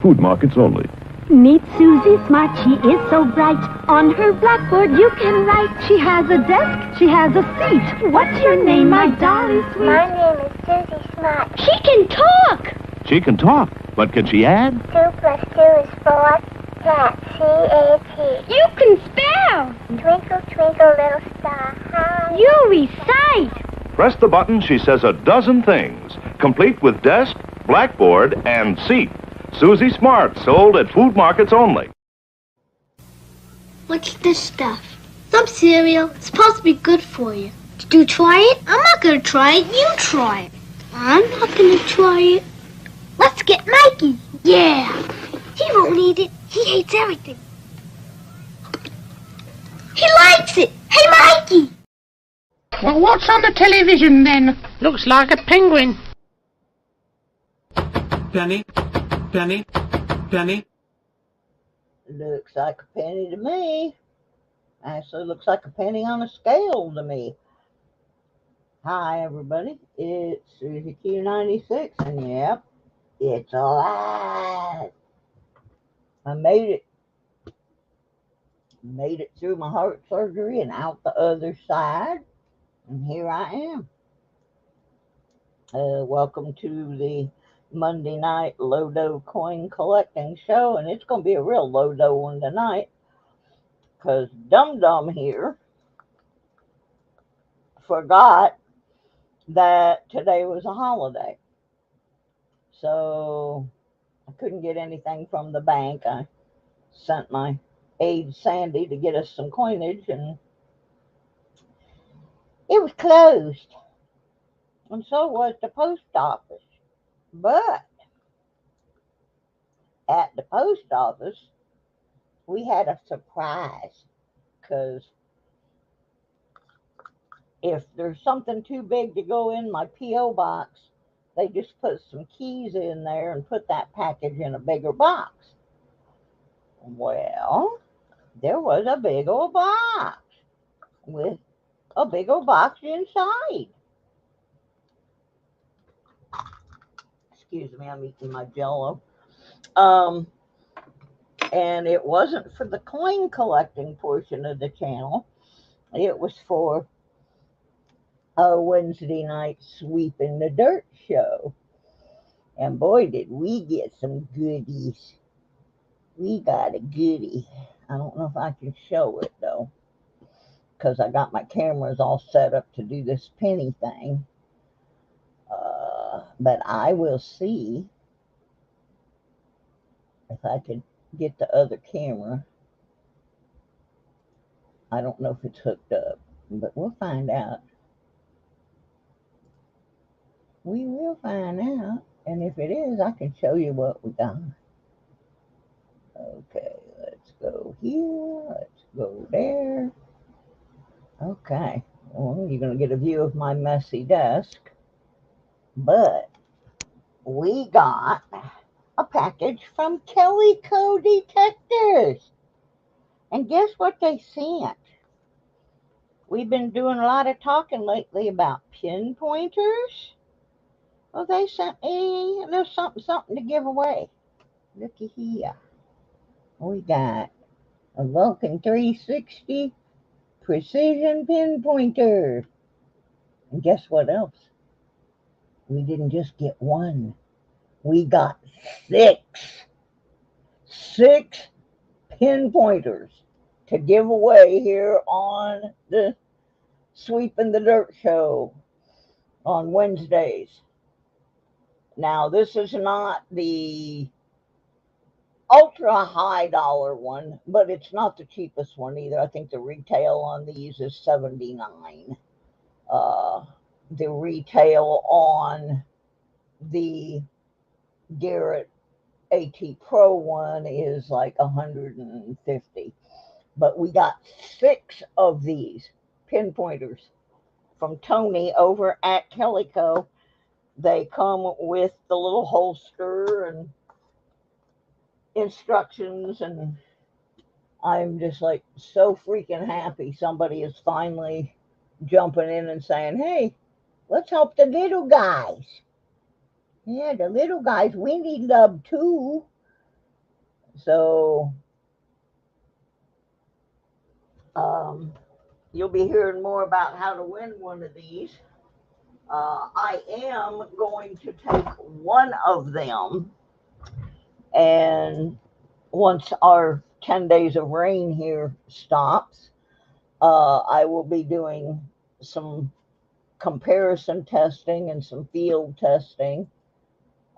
Food markets only. Meet Susie Smart, she is so bright. On her blackboard you can write. She has a desk, she has a seat. What's your name, my darling sweet? My name is Susie Smart. She can talk! She can talk, but can she add? 2 plus 2 is 4. Cat, C-A-T. You can spell! Twinkle, twinkle, little star, how You recite! Press the button, she says a dozen things, complete with desk, blackboard, and seat. Susie Smart, sold at food markets only. What's this stuff? Some cereal. It's supposed to be good for you. Did you try it? I'm not gonna try it. You try it. I'm not gonna try it. Let's get Mikey. Yeah. He won't eat it. He hates everything. He likes it. Hey, Mikey. Well, what's on the television then? Looks like a penguin. Penny, penny, penny. Looks like a penny to me. Actually, looks like a penny on a scale to me. Hi, everybody. It's Susie Q96, and yep, it's alive. I made it. Made it through my heart surgery and out the other side, and here I am. Welcome to the Monday night Lodo coin collecting show, and it's going to be a real Lodo one tonight because Dum Dum here forgot that today was a holiday. So I couldn't get anything from the bank. I sent my aide Sandy to get us some coinage, and it was closed. And so was the post office. But at the post office, we had a surprise, because if there's something too big to go in my P.O. box, they just put some keys in there and put that package in a bigger box. Well, there was a big old box with a big old box inside. Excuse me, I'm eating my Jell-O. And it wasn't for the coin collecting portion of the channel. It was for our Wednesday night Sweep in the Dirt show. And boy, did we get some goodies. We got a goodie. I don't know if I can show it, though, because I got my cameras all set up to do this penny thing. But I will see if I can get the other camera. I don't know if it's hooked up, but we'll find out. We will find out. And if it is, I can show you what we got. Okay, let's go here. Let's go there. Okay. Well, you're going to get a view of my messy desk. But we got a package from Calico Detectors. And guess what they sent? We've been doing a lot of talking lately about pinpointers. Well, they sent me a little something to give away. Looky here. We got a Vulcan 360 precision pinpointer. And guess what else? We didn't just get one. We got 6. 6 pinpointers to give away here on the Sweep in the Dirt show on Wednesdays. Now, this is not the ultra high dollar one, but it's not the cheapest one either. I think the retail on these is $79. The retail on the Garrett AT Pro one is like $150. But we got 6 of these pinpointers from Tony over at Calico. They come with the little holster and instructions, and I'm just like so freaking happy somebody is finally jumping in and saying, hey, let's help the little guys. Yeah, the little guys, we need love too. So um, you'll be hearing more about how to win one of these. I am going to take one of them, and once our 10 days of rain here stops, I will be doing some comparison testing and some field testing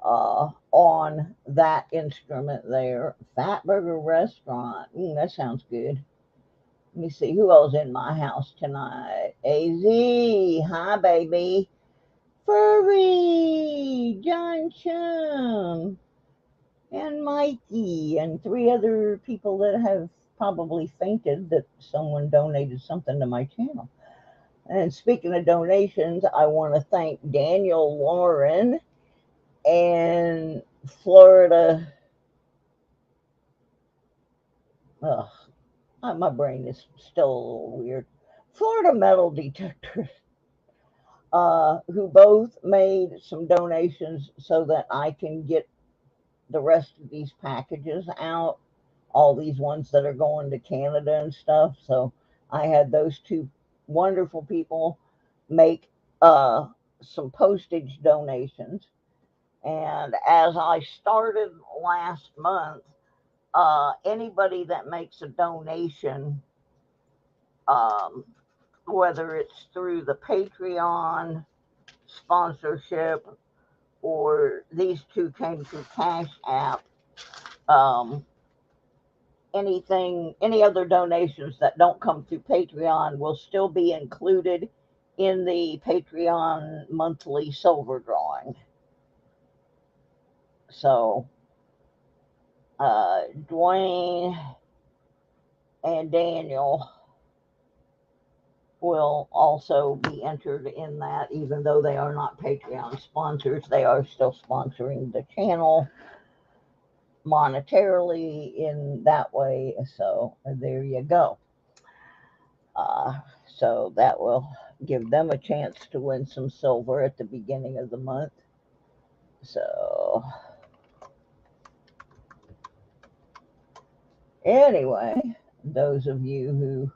on that instrument there. Fatburger Restaurant. That sounds good. Let me see who else in my house tonight. AZ. Hi, baby. Furry. John Chum. And Mikey. And three other people that have probably fainted that someone donated something to my channel. And speaking of donations, I want to thank Daniel Lauren and Florida. Ugh, my brain is still a little weird. Florida Metal Detectors, who both made some donations so that I can get the rest of these packages out, all these ones that are going to Canada and stuff. So I had those two wonderful people make some postage donations. And as I started last month, anybody that makes a donation, um, whether it's through the Patreon sponsorship or these two came through Cash App, um, any other donations that don't come through Patreon will still be included in the Patreon monthly silver drawing. So, Dwayne and Daniel will also be entered in that, even though they are not Patreon sponsors. They are still sponsoring the channel monetarily in that way. So there you go. So that will give them a chance to win some silver at the beginning of the month. So anyway, those of you who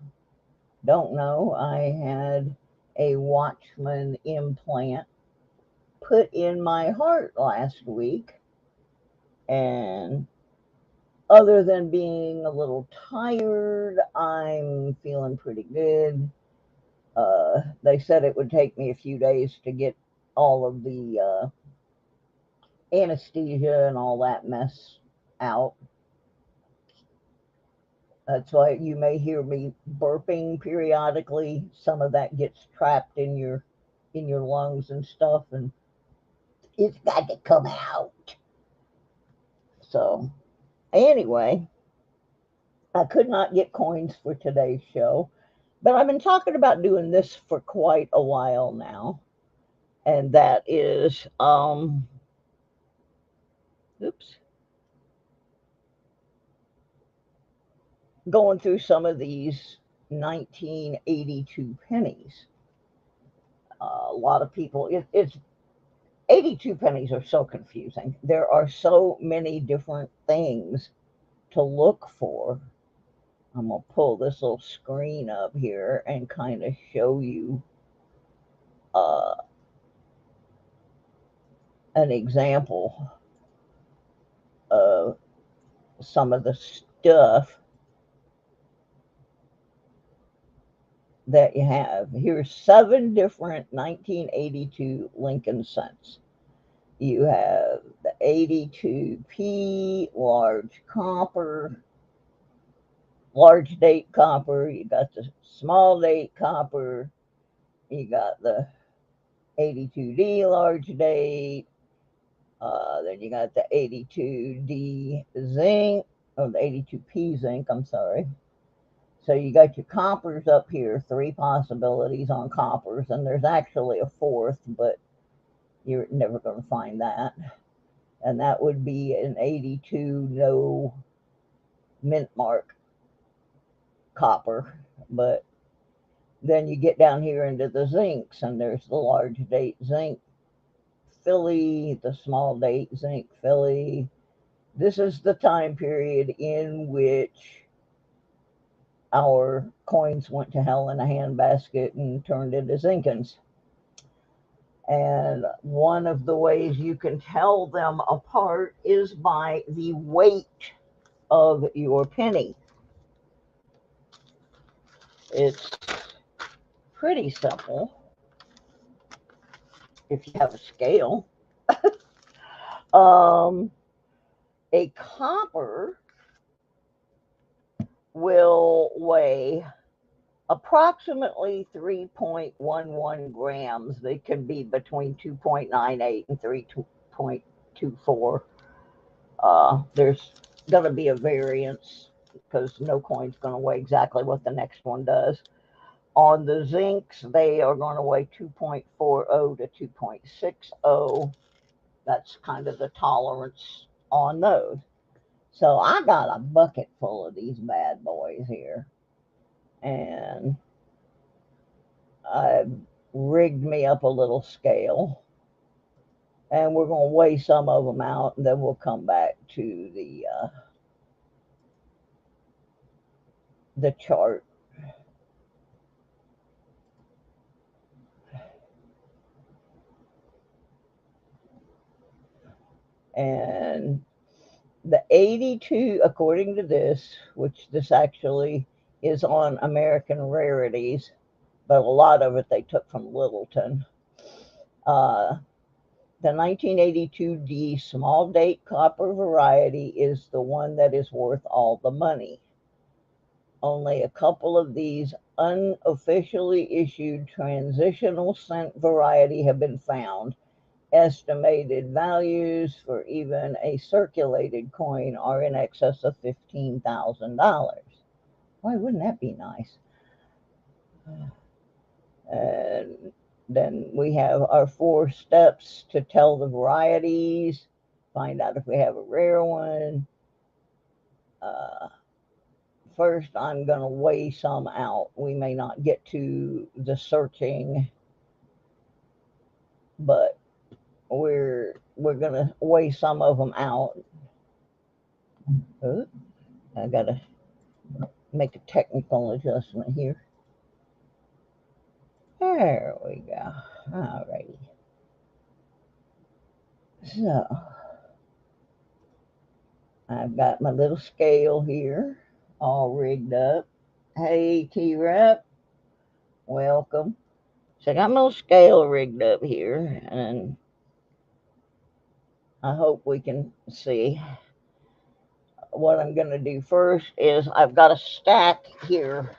don't know, I had a Watchman implant put in my heart last week, and other than being a little tired, I'm feeling pretty good. They said it would take me a few days to get all of the anesthesia and all that mess out. That's why you may hear me burping periodically. Some of that gets trapped in your lungs and stuff, and it's got to come out. So anyway, I could not get coins for today's show, but I've been talking about doing this for quite a while now, and that is oops, going through some of these 1982 pennies. A lot of people, it's 82 pennies are so confusing. There are so many different things to look for. I'm going to pull this little screen up here and kind of show you uh, an example of some of the stuff that you have. Here's 7 different 1982 Lincoln cents. You have the 82p, large copper, large date copper. You got the small date copper. You got the 82D large date. Then you got the 82D zinc, or the 82p zinc, I'm sorry. So you got your coppers up here, 3 possibilities on coppers, and there's actually a 4th, but you're never going to find that. And that would be an 82 no mint mark copper. But then you get down here into the zincs, and there's the large date zinc Philly, the small date zinc Philly. This is the time period in which our coins went to hell in a handbasket and turned into zinkins. And one of the ways you can tell them apart is by the weight of your penny. It's pretty simple if you have a scale. A copper will weigh approximately 3.11 grams. They can be between 2.98 and 3.24. There's going to be a variance because no coin's going to weigh exactly what the next one does. On the zincs, they are going to weigh 2.40 to 2.60. That's kind of the tolerance on those. So I got a bucket full of these bad boys here. And I rigged me up a little scale. And we're going to weigh some of them out, and then we'll come back to the chart. And the 82, according to this, which this actually is on American Rarities, but a lot of it they took from Littleton. The 1982D small date copper variety is the one that is worth all the money. Only a couple of these unofficially issued transitional cent variety have been found. Estimated values for even a circulated coin are in excess of $15,000. Why wouldn't that be nice? And then we have our 4 steps to tell the varieties, find out if we have a rare one. First, I'm going to weigh some out. We may not get to the searching, but we're going to weigh some of them out. Oh, I got to make a technical adjustment here. There we go. Alrighty. So, I've got my little scale here all rigged up. Hey, T-Rep, welcome. So I got my little scale rigged up here, and I hope we can see. What I'm going to do first is I've got a stack here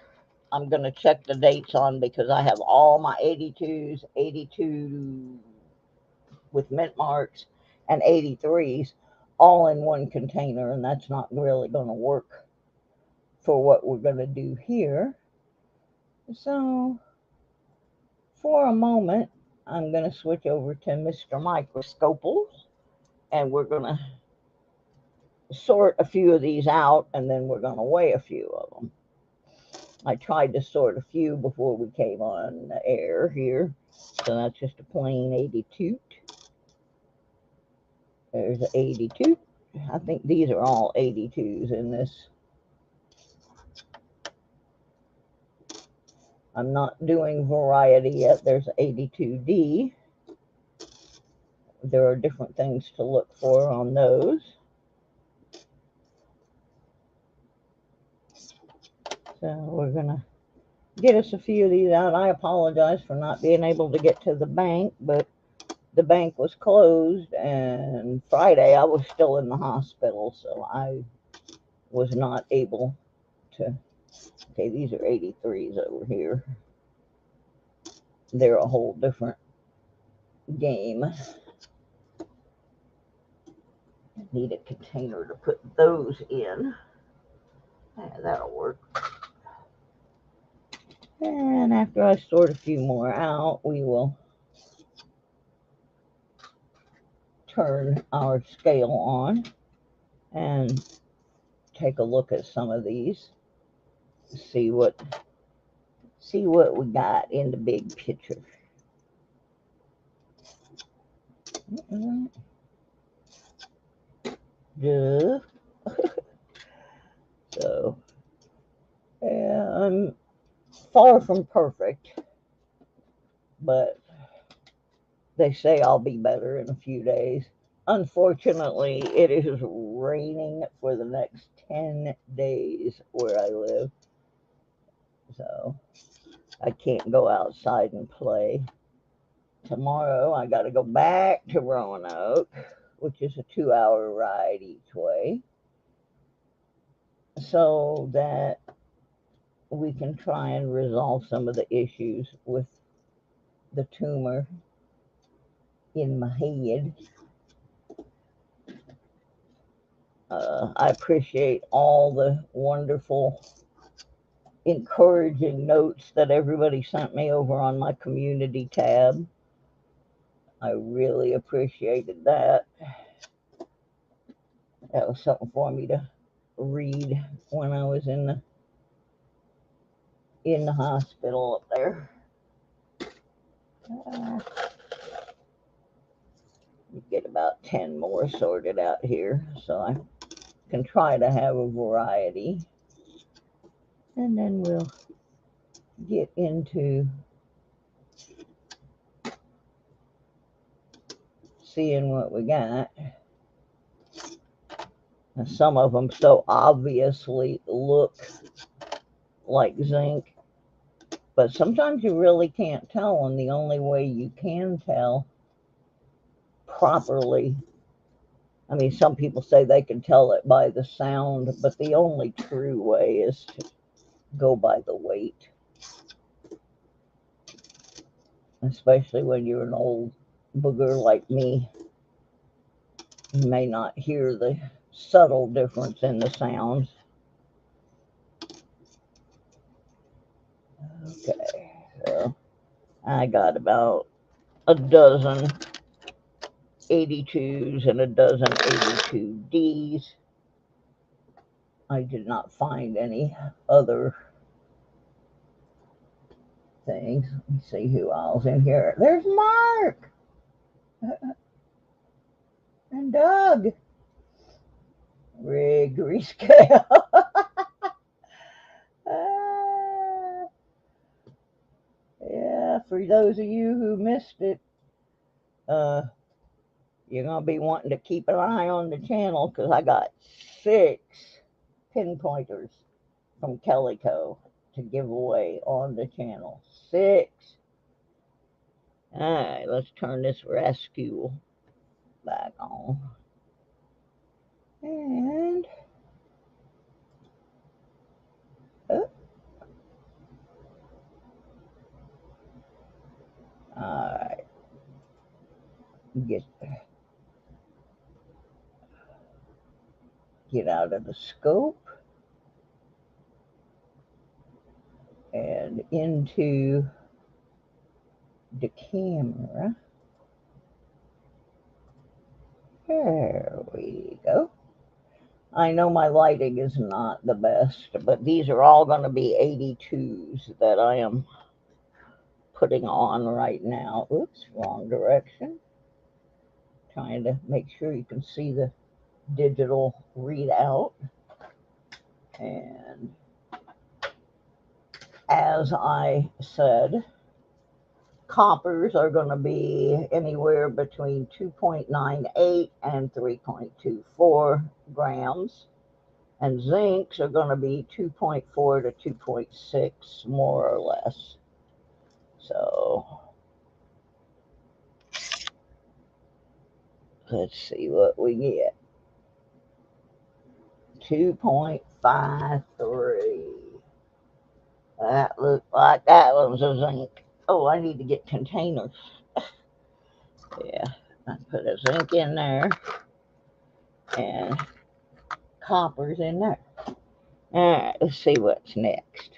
I'm going to check the dates on because I have all my 82s, 82 with mint marks, and 83s all in one container, and that's not really going to work for what we're going to do here. So for a moment, I'm going to switch over to Mr. Microscopables, and we're going to sort a few of these out, and then we're going to weigh a few of them. I tried to sort a few before we came on the air here. So that's just a plain 82. There's an 82. I think these are all 82s in this. I'm not doing variety yet. There's 82D. There are different things to look for on those. So we're going to get us a few of these out. I apologize for not being able to get to the bank, but the bank was closed, and Friday I was still in the hospital, so I was not able to. Okay, these are 83s over here. They're a whole different game. Need a container to put those in. Yeah, that'll work. And after I sort a few more out, we will turn our scale on and take a look at some of these. See what we got in the big picture. Duh. So, yeah, I'm far from perfect, but they say I'll be better in a few days. Unfortunately, it is raining for the next 10 days where I live, so I can't go outside and play. Tomorrow, I got to go back to Roanoke, which is a 2-hour ride each way, so that we can try and resolve some of the issues with the tumor in my head. I appreciate all the wonderful, encouraging notes that everybody sent me over on my community tab. I really appreciated that. That was something for me to read when I was in the hospital up there. Get about 10 more sorted out here so I can try to have a variety. And then we'll get into seeing what we got. Some of them so obviously look like zinc, but sometimes you really can't tell, and the only way you can tell properly, I mean, some people say they can tell it by the sound, but the only true way is to go by the weight, especially when you're an old booger like me. You may not hear the subtle difference in the sounds. Okay, so I got about a dozen 82s and a dozen 82Ds. I did not find any other things. Let me see who else in here. There's Mark and Doug. Rigged rescale. Yeah, for those of you who missed it, you're going to be wanting to keep an eye on the channel because I got 6 pinpointers from Calico to give away on the channel. 6. Alright, let's turn this rescue back on. And alright, get out of the scope and into the camera. There we go. I know my lighting is not the best, but these are all going to be 82s that I am putting on right now. Oops, wrong direction. Trying to make sure you can see the digital readout. And as I said, coppers are going to be anywhere between 2.98 and 3.24 grams. And zincs are going to be 2.4 to 2.6, more or less. So let's see what we get. 2.53. That looks like that was a zinc. Oh, I need to get containers. Yeah, I put a zinc in there and copper's in there. All right, let's see what's next.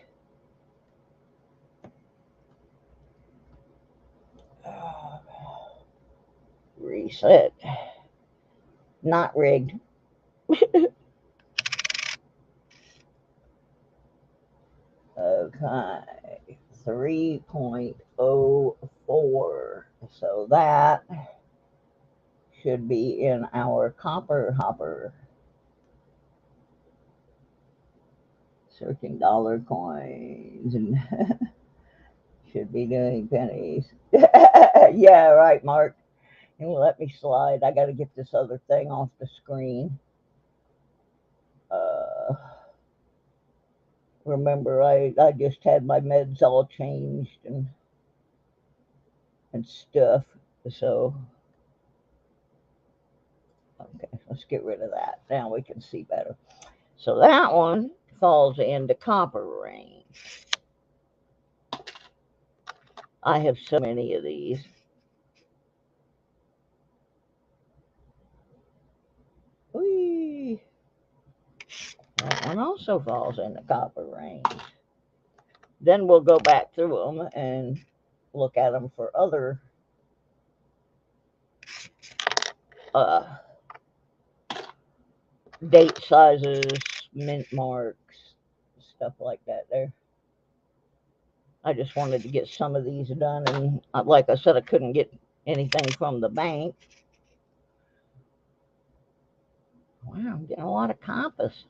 Reset. Not rigged. Okay, 3.04. So that should be in our copper hopper. Searching dollar coins and should be doing pennies. Yeah, right, Mark. And let me slide. I got to get this other thing off the screen. Remember, I just had my meds all changed and stuff. So, okay, let's get rid of that. Now we can see better. So that one falls into copper range. I have so many of these. Whee! That one also falls into copper range. Then we'll go back through them and look at them for other date sizes, mint marks, stuff like that there. I just wanted to get some of these done, and like I said, I couldn't get anything from the bank. Wow, I'm getting a lot of compass.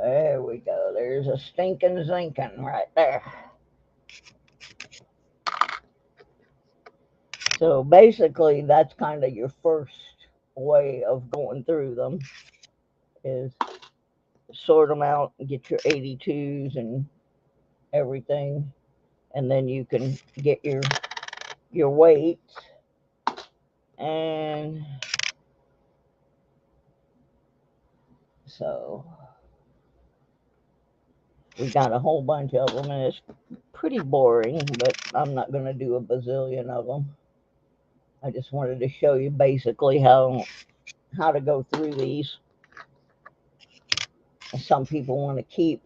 There we go. There's a stinking zinking right there. So basically, that's kind of your first way of going through them, is sort them out and get your 82s and everything, and then you can get your weights. And so we got a whole bunch of them, and it's pretty boring, but I'm not going to do a bazillion of them. I just wanted to show you basically how to go through these. Some people want to keep.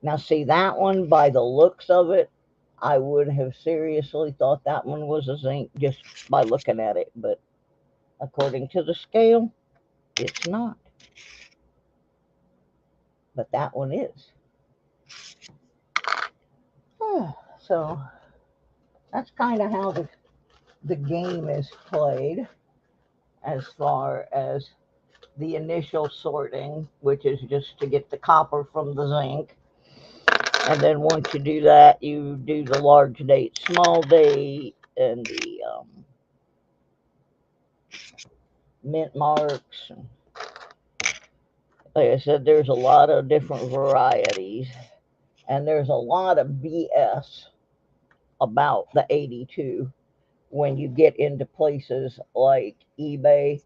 Now see, that one, by the looks of it, I would have seriously thought that one was a zinc just by looking at it, but according to the scale, it's not. But that one is. So that's kind of how the game is played, as far as the initial sorting, which is just to get the copper from the zinc. And then once you do that, you do the large date, small date, and the mint marks. Like I said, there's a lot of different varieties, and there's a lot of BS about the 82 when you get into places like eBay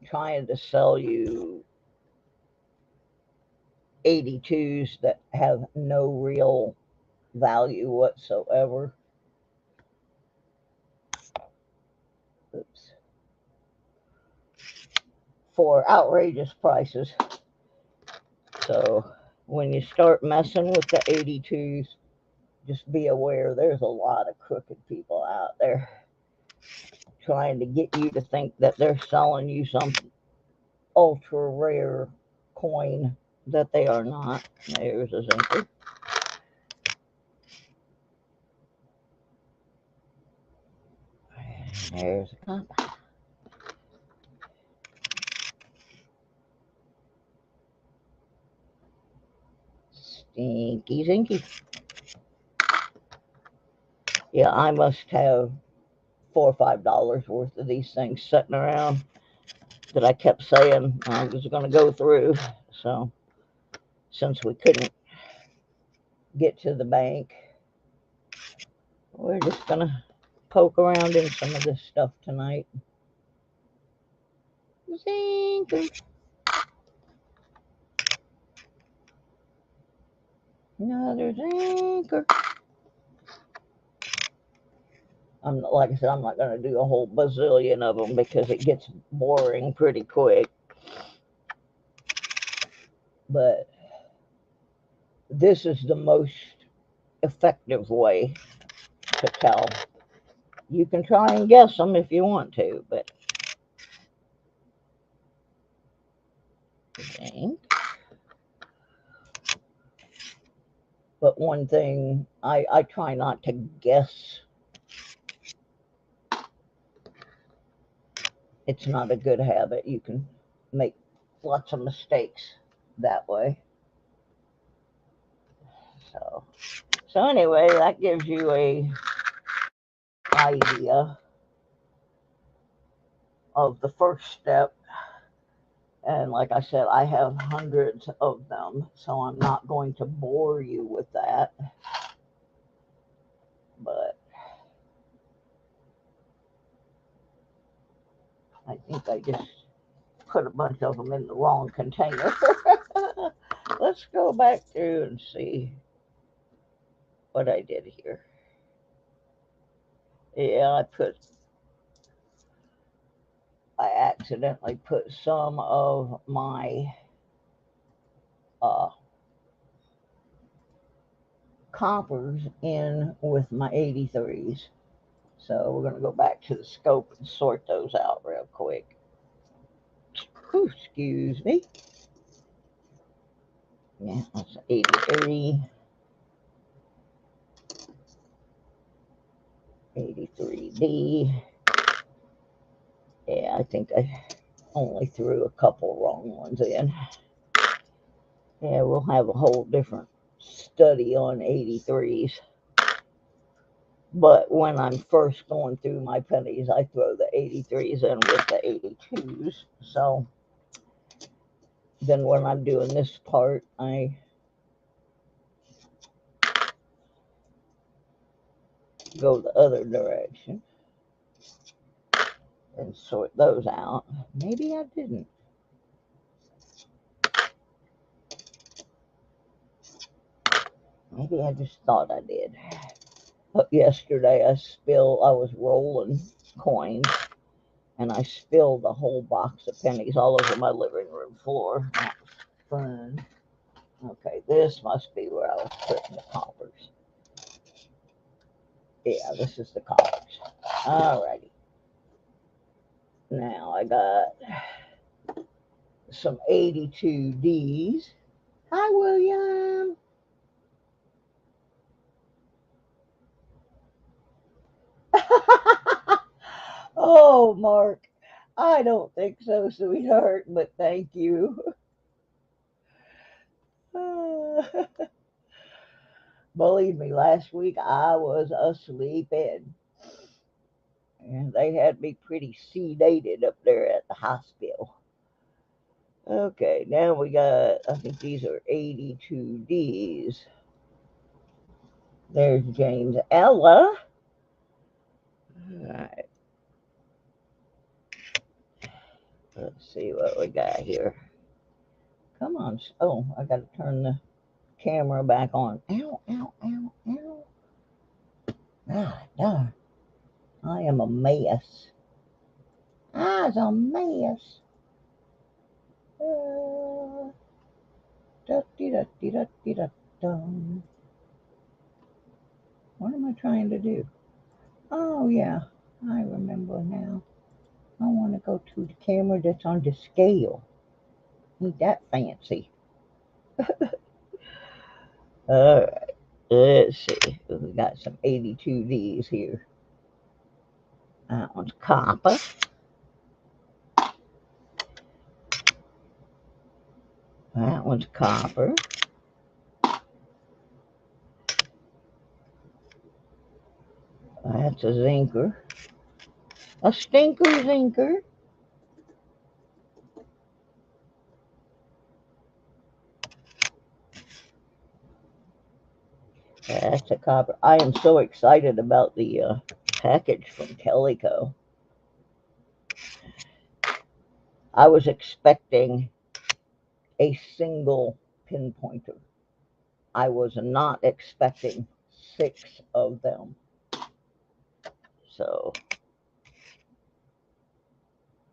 trying to sell you 82s that have no real value whatsoever. Oops. For outrageous prices. So when you start messing with the 82s, just be aware there's a lot of crooked people out there trying to get you to think that they're selling you some ultra rare coin that they are not. There's a zinker. There's a compass. Stinky zinky. Yeah, I must have $4 or $5 worth of these things sitting around that I kept saying I was going to go through. So since we couldn't get to the bank, we're just going to poke around in some of this stuff tonight. Zinker. Another zinker. Like I said, I'm not going to do a whole bazillion of them because it gets boring pretty quick. But this is the most effective way to tell. You can try and guess them if you want to, but zinc. But one thing, I try not to guess. It's not a good habit. You can make lots of mistakes that way. So anyway, that gives you a idea of the first step. And like I said, I have hundreds of them, so I'm not going to bore you with that. But I think I just put a bunch of them in the wrong container. Let's go back through and see what I did here. Yeah, I accidentally put some of my coppers in with my 83s. So we're going to go back to the scope and sort those out real quick. Ooh, excuse me. Yeah, that's 83. 83D. Yeah, I think I only threw a couple wrong ones in. Yeah, we'll have a whole different study on 83s. But when I'm first going through my pennies, I throw the 83s in with the 82s. So then when I'm doing this part, I go the other direction and sort those out. Maybe I didn't. Maybe I just thought I did. But yesterday I was rolling coins and I spilled a whole box of pennies all over my living room floor. That was fun. Okay, this must be where I was putting the coppers. Yeah, this is the coppers. Alrighty. Now I got some 82Ds. Hi, William. Oh, Mark. I don't think so, sweetheart, but thank you. Believe me, last week I was asleep in. And they had me pretty sedated up there at the hospital. Okay, now we got, I think these are 82Ds. There's James Ella. All right. Let's see what we got here. Come on. Oh, I got to turn the camera back on. Ow, ow, ow, ow. Ah, darn. I am a mess. I's a mess. Da, dee, da, dee, da, dee, da, dum. What am I trying to do? Oh, yeah. I remember now. I want to go to the camera that's on the scale. Ain't that fancy? Alright, let's see. We got some 82Ds here. That one's copper. That one's copper. That's a zinker. A stinker zinker. That's a copper. I am so excited about the package from Calico. I was expecting a single pinpointer. I was not expecting 6 of them. So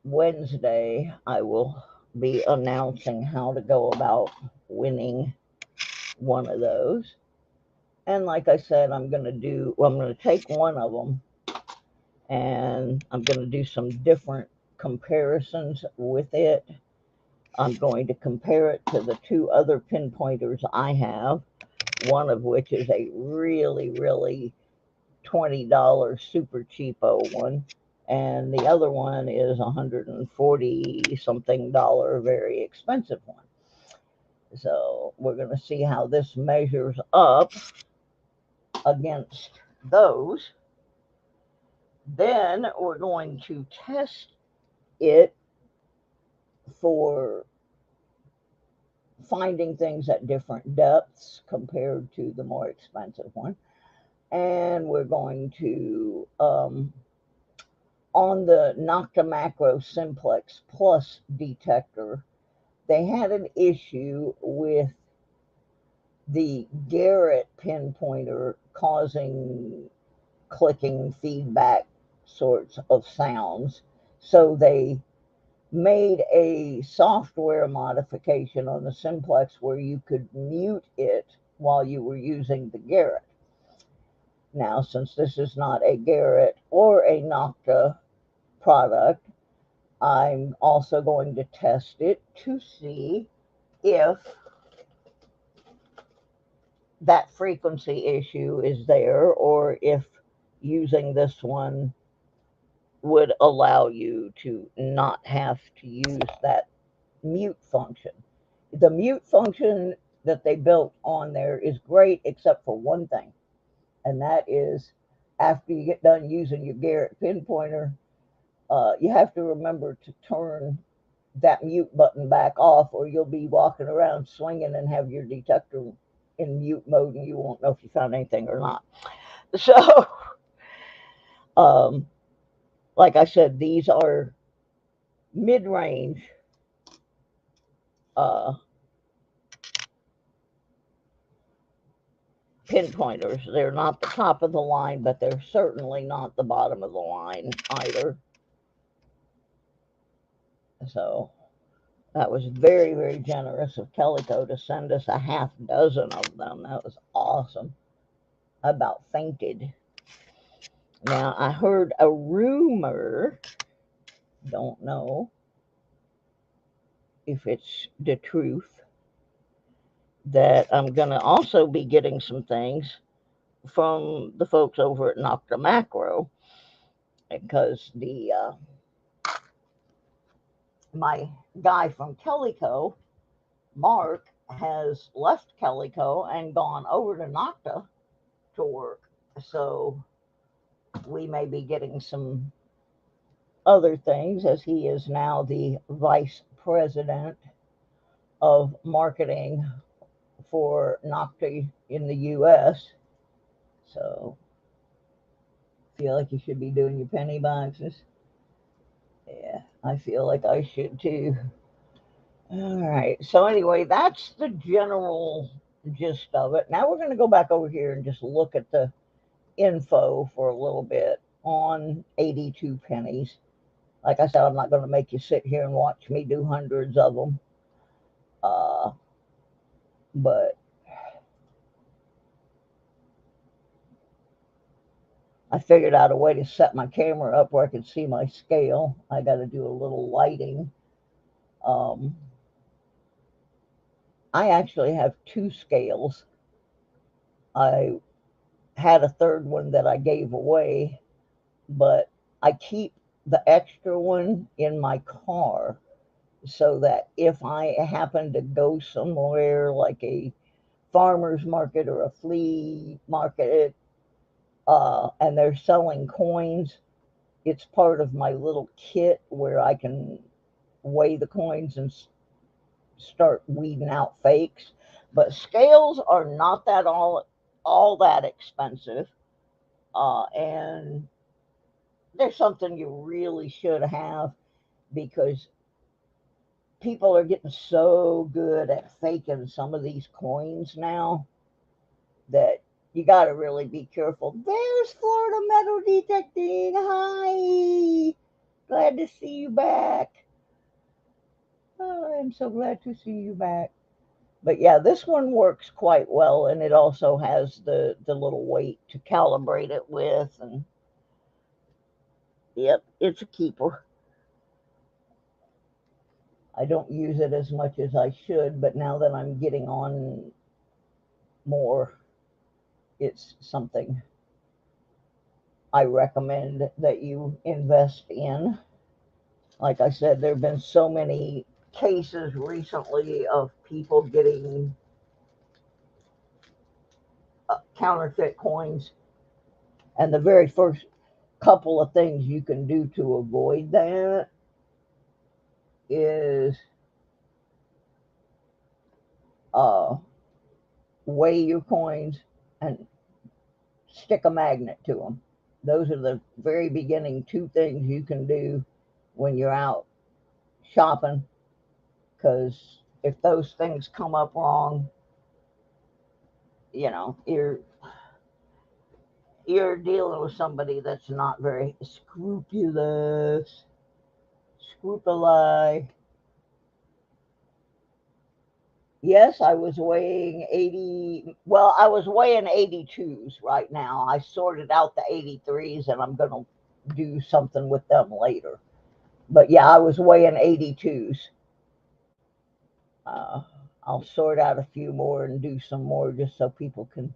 Wednesday, I will be announcing how to go about winning one of those. And like I said, I'm going to take one of them and I'm going to do some different comparisons with it. I'm going to compare it to the 2 other pinpointers I have one of which is a really, really $20 super cheapo one. And the other one is $140 something very expensive one. So we're going to see how this measures up against those. Then we're going to test it for finding things at different depths compared to the more expensive one. And we're going to, on the Nocta Macro Simplex Plus detector, they had an issue with the Garrett pinpointer causing clicking feedback sorts of sounds. So they made a software modification on the Simplex where you could mute it while you were using the Garrett. Now, since this is not a Garrett or a Nocta product, I'm also going to test it to see if that frequency issue is there, or if using this one would allow you to not have to use that mute function. The mute function that they built on there is great, except for one thing, and that is after you get done using your Garrett pinpointer, you have to remember to turn that mute button back off, or you'll be walking around swinging and have your detector in mute mode, and you won't know if you found anything or not. So, like I said, these are mid-range pinpointers. They're not the top of the line, but they're certainly not the bottom of the line either. So that was very, very generous of Calico to send us a half dozen of them. That was awesome. I about fainted. Now, I heard a rumor, don't know if it's the truth, that I'm going to also be getting some things from the folks over at Nocta Macro, because my guy from Calico, Mark, has left Calico and gone over to Nocta to work. So we may be getting some other things, as he is now the vice president of marketing for Nocta in the U.S. So feel like you should be doing your penny boxes. Yeah, I feel like I should too. All right. So anyway, that's the general gist of it. Now we're going to go back over here and just look at the info for a little bit on 82 pennies. Like I said, I'm not going to make you sit here and watch me do hundreds of them. But I figured out a way to set my camera up where I could see my scale. I got to do a little lighting. I actually have two scales. I had a third one that I gave away, but I keep the extra one in my car so that if I happen to go somewhere like a farmer's market or a flea market, and they're selling coins, it's part of my little kit where I can weigh the coins and start weeding out fakes. But scales are not that all that expensive, and they're something you really should have, because people are getting so good at faking some of these coins now that you got to really be careful. There's Florida Metal Detecting. Hi. Glad to see you back. Oh, I'm so glad to see you back. But yeah, this one works quite well, and it also has the little weight to calibrate it with. And yep, it's a keeper. I don't use it as much as I should, but now that I'm getting on more it's something I recommend that you invest in. Like I said, there have been so many cases recently of people getting counterfeit coins, and the very first couple of things you can do to avoid that is weigh your coins and stick a magnet to them. Those are the very beginning two things you can do when you're out shopping, because if those things come up wrong, you're dealing with somebody that's not very scrupuli. Yes, I was weighing 80. Well, I was weighing 82s right now. I sorted out the 83s and I'm going to do something with them later. But yeah, I was weighing 82s. Uh, I'll sort out a few more and do some more just so people can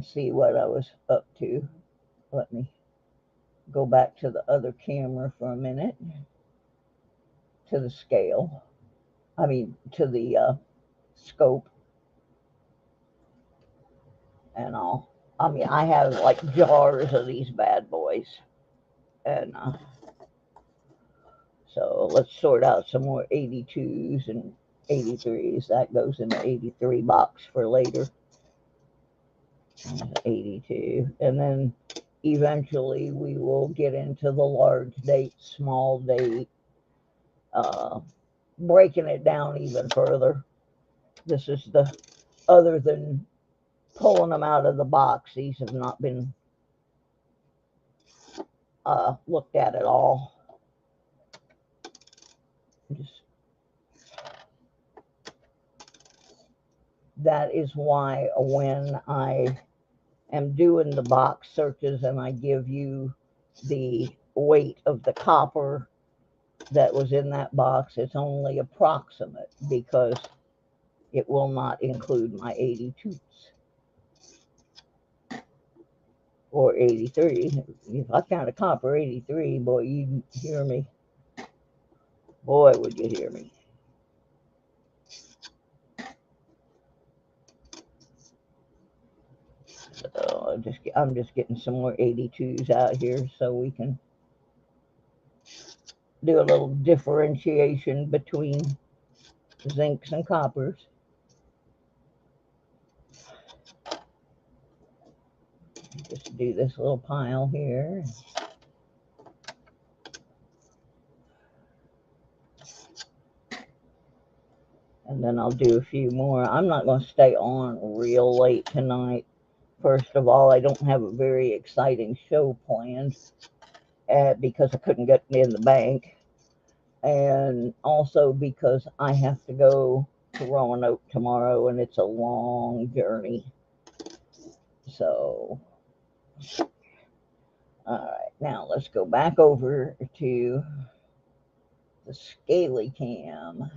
see what I was up to. Let me go back to the other camera for a minute, to the scale. I mean, to the scope. And I have like jars of these bad boys. And so let's sort out some more 82s and 83s. That goes in the 83 box for later. 82. And then eventually we will get into the large date, small date, breaking it down even further. This is other than pulling them out of the box, these have not been looked at all. That is why when I am doing the box searches and I give you the weight of the copper that was in that box, it's only approximate because it will not include my 82s or 83. If I found a copper 83, boy, you'd hear me. Boy, would you hear me. So I'm just getting some more 82s out here so we can do a little differentiation between zincs and coppers. Just do this little pile here. And then I'll do a few more. I'm not going to stay on real late tonight. First of all, I don't have a very exciting show planned because I couldn't get in the bank. And also because I have to go to Roanoke tomorrow and it's a long journey. So, all right, now let's go back over to the Scaly Cam.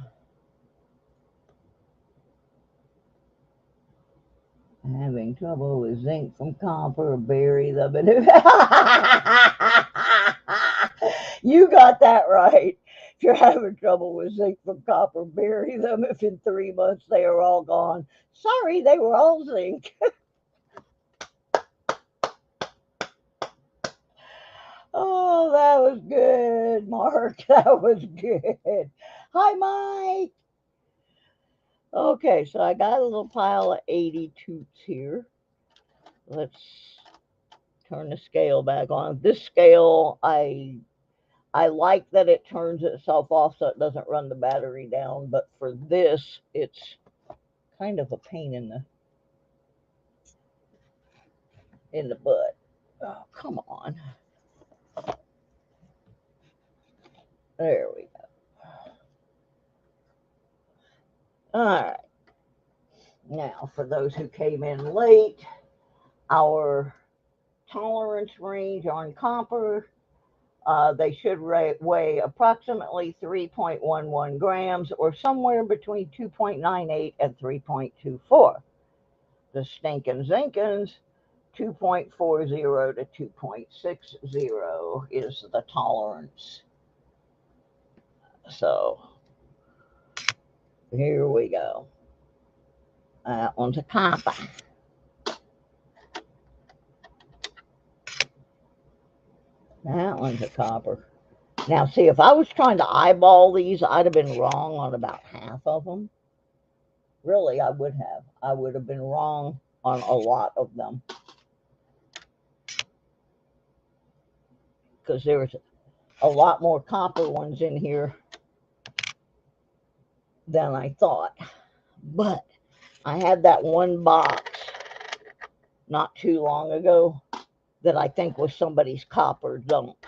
Having trouble with zinc from copper, bury the You got that right. If you're having trouble with zinc from copper, bury them. If in 3 months they are all gone, sorry, they were all zinc. Oh, that was good, Mark. That was good. Hi, Mike. Okay, so I got a little pile of 82s here. Let's turn the scale back on. This scale, I like that it turns itself off so it doesn't run the battery down, but for this, it's kind of a pain in the butt. Oh, come on. There we go. All right. Now, for those who came in late, our tolerance range on copper, they should weigh approximately 3.11 grams or somewhere between 2.98 and 3.24. The stinking zinkins, 2.40 to 2.60 is the tolerance. So here we go. That one's a copper. That one's a copper. Now, see, if I was trying to eyeball these, I'd have been wrong on about half of them. Really, I would have. I would have been wrong on a lot of them. Because there's a lot more copper ones in here than I thought. But I had that one box not too long ago that I think was somebody's copper dump.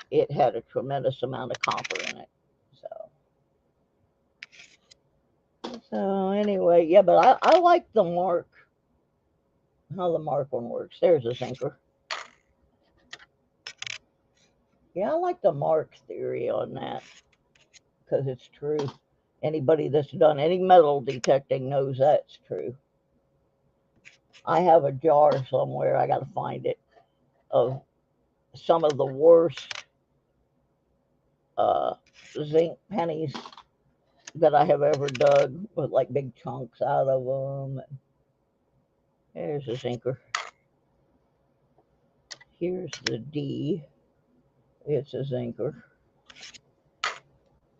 It had a tremendous amount of copper in it. So anyway, yeah, but I like the mark, how the mark one works. There's a zinker. Yeah, I like the mark theory on that because it's true. Anybody that's done any metal detecting knows that's true. I have a jar somewhere, I got to find it, of some of the worst zinc pennies that I have ever dug with like big chunks out of them. There's a zinker. Here's the D. It's a zinker.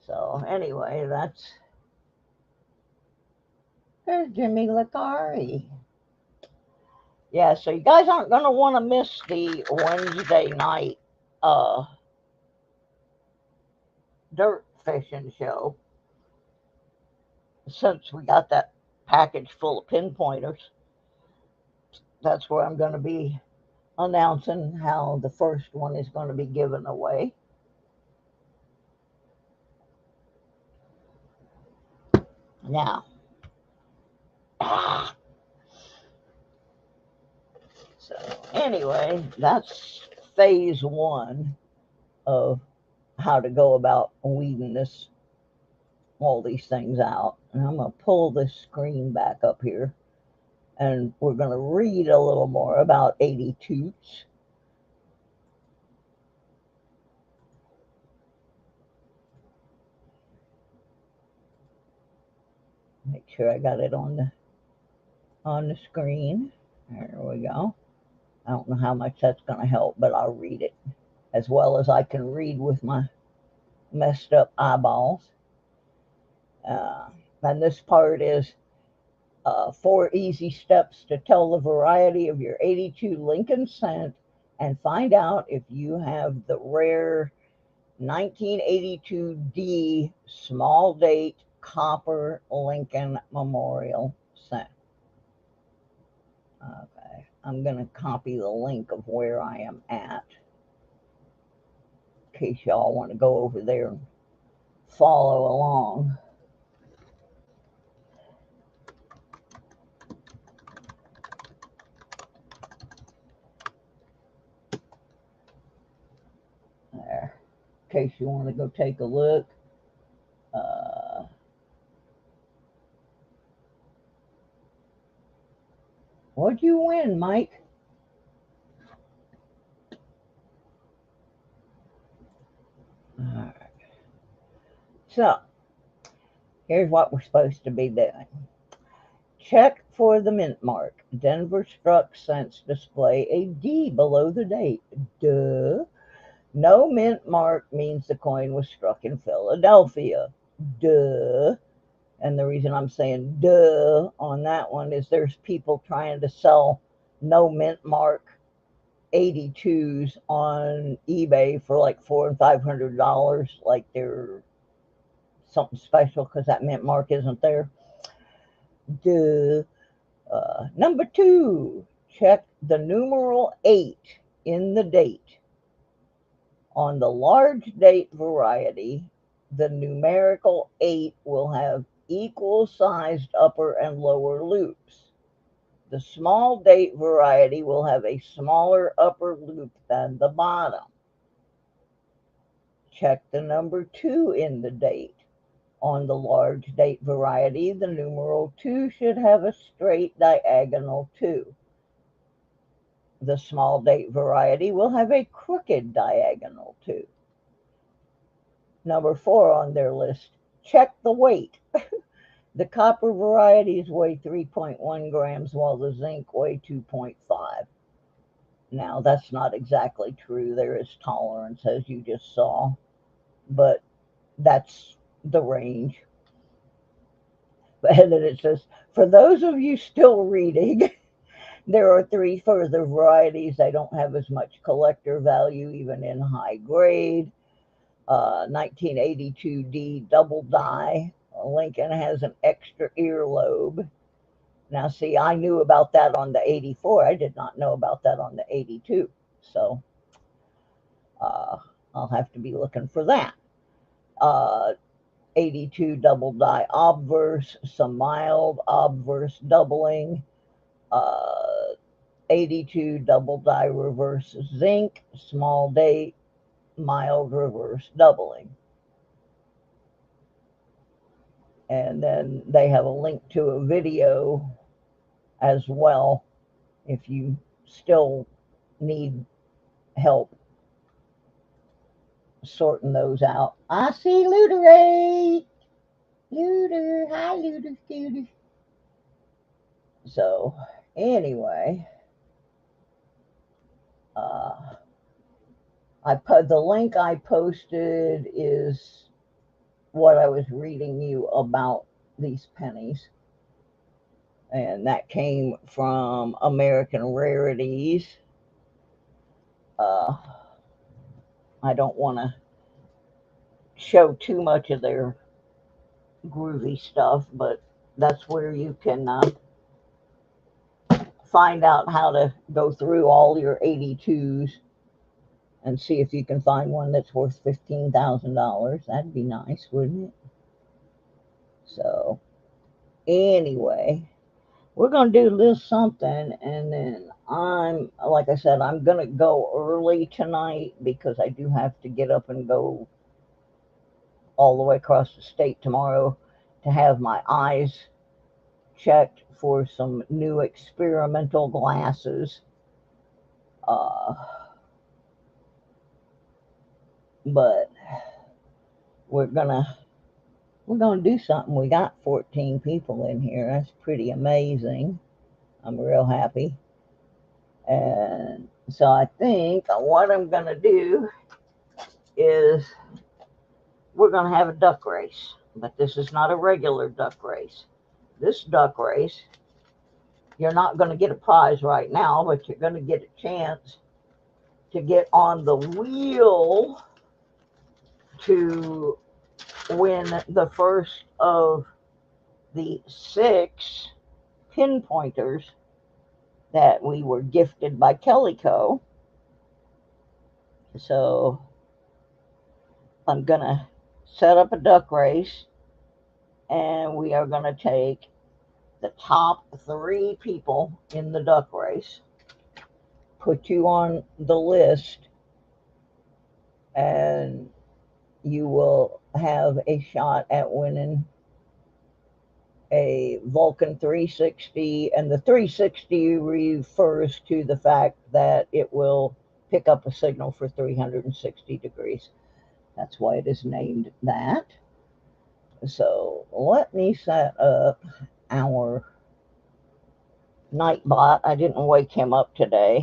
So anyway, there's Jimmy Licari. Yeah, so you guys aren't going to want to miss the Wednesday night dirt fishing show, since we got that package full of pinpointers. That's where I'm going to be announcing how the first one is going to be given away. Now, so anyway, that's phase one of how to go about weeding all these things out. And I'm going to pull this screen back up here, and we're going to read a little more about 82s. Make sure I got it on the screen. There we go. I don't know how much that's going to help, but I'll read it as well as I can read with my messed up eyeballs. And this part is 4 easy steps to tell the variety of your 82 Lincoln cent and find out if you have the rare 1982D small date copper Lincoln Memorial cent. Okay, I'm going to copy the link of where I am at in case y'all want to go over there and follow along. There, in case you want to go take a look. What'd you win, Mike? All right. So, here's what we're supposed to be doing. Check for the mint mark. Denver struck cents display a D below the date. Duh. No mint mark means the coin was struck in Philadelphia. Duh. And the reason I'm saying duh on that one is there's people trying to sell no mint mark 82s on eBay for like $400 and $500, like they're something special because that mint mark isn't there. Duh. Number 2, check the numeral 8 in the date. On the large date variety, the numerical 8 will have equal sized upper and lower loops. The small date variety will have a smaller upper loop than the bottom. Check the number 2 in the date. On the large date variety, the numeral 2 should have a straight diagonal 2. The small date variety will have a crooked diagonal 2. Number 4 on their list, check the weight. The copper varieties weigh 3.1 grams while the zinc weigh 2.5. Now, that's not exactly true. There is tolerance, as you just saw, but that's the range. And then it says, for those of you still reading, there are 3 further varieties. They don't have as much collector value, even in high grade. 1982D double die. Lincoln has an extra earlobe. Now, see, I knew about that on the 84. I did not know about that on the 82. So I'll have to be looking for that. 82 double die obverse, some mild obverse doubling. 82 double die reverse zinc, small date, mild reverse doubling. And then they have a link to a video as well if you still need help sorting those out. I see Looter. Looter, hi Looter, Scooter. So anyway, the link I posted is what I was reading you about these pennies, and that came from American Rarities. I don't want to show too much of their groovy stuff, but that's where you can find out how to go through all your 82s and see if you can find one that's worth $15,000. That'd be nice, wouldn't it? So anyway, we're going to do a little something, and then like I said, I'm going to go early tonight because I do have to get up and go all the way across the state tomorrow to have my eyes checked for some new experimental glasses. But we're gonna do something. We got 14 people in here. That's pretty amazing. I'm real happy. And so I think what I'm gonna do is we're gonna have a duck race, but this is not a regular duck race. This duck race, you're not gonna get a prize right now, but you're gonna get a chance to get on the wheel to win the first of the 6 pinpointers that we were gifted by Kelly Co. So I'm gonna set up a duck race, and we are gonna take the top 3 people in the duck race, put you on the list, and you will have a shot at winning a Vulcan 360, and the 360 refers to the fact that it will pick up a signal for 360 degrees. That's why it is named that. So let me set up our Nightbot. I didn't wake him up today.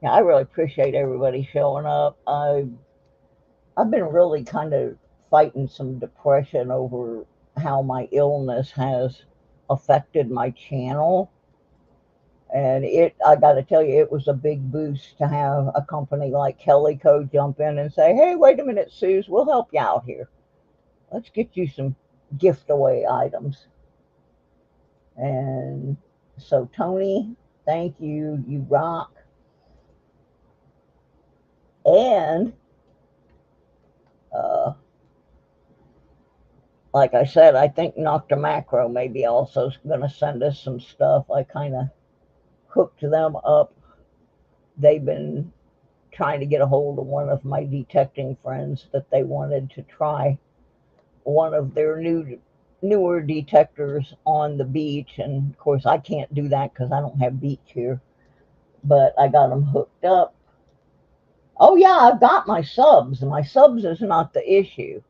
Yeah, I really appreciate everybody showing up. I've been really kind of fighting some depression over how my illness has affected my channel. And I got to tell you, it was a big boost to have a company like Kelly Co. jump in and say, hey, wait a minute, Suze, we'll help you out here. Let's get you some gift away items. And so, Tony, thank you. You rock. And like I said, I think Dr. Macro maybe also is going to send us some stuff. I kind of hooked them up. They've been trying to get a hold of one of my detecting friends that they wanted to try one of their newer detectors on the beach, and of course I can't do that because I don't have beach here, but I got them hooked up. Oh yeah, I've got my subs. My subs is not the issue.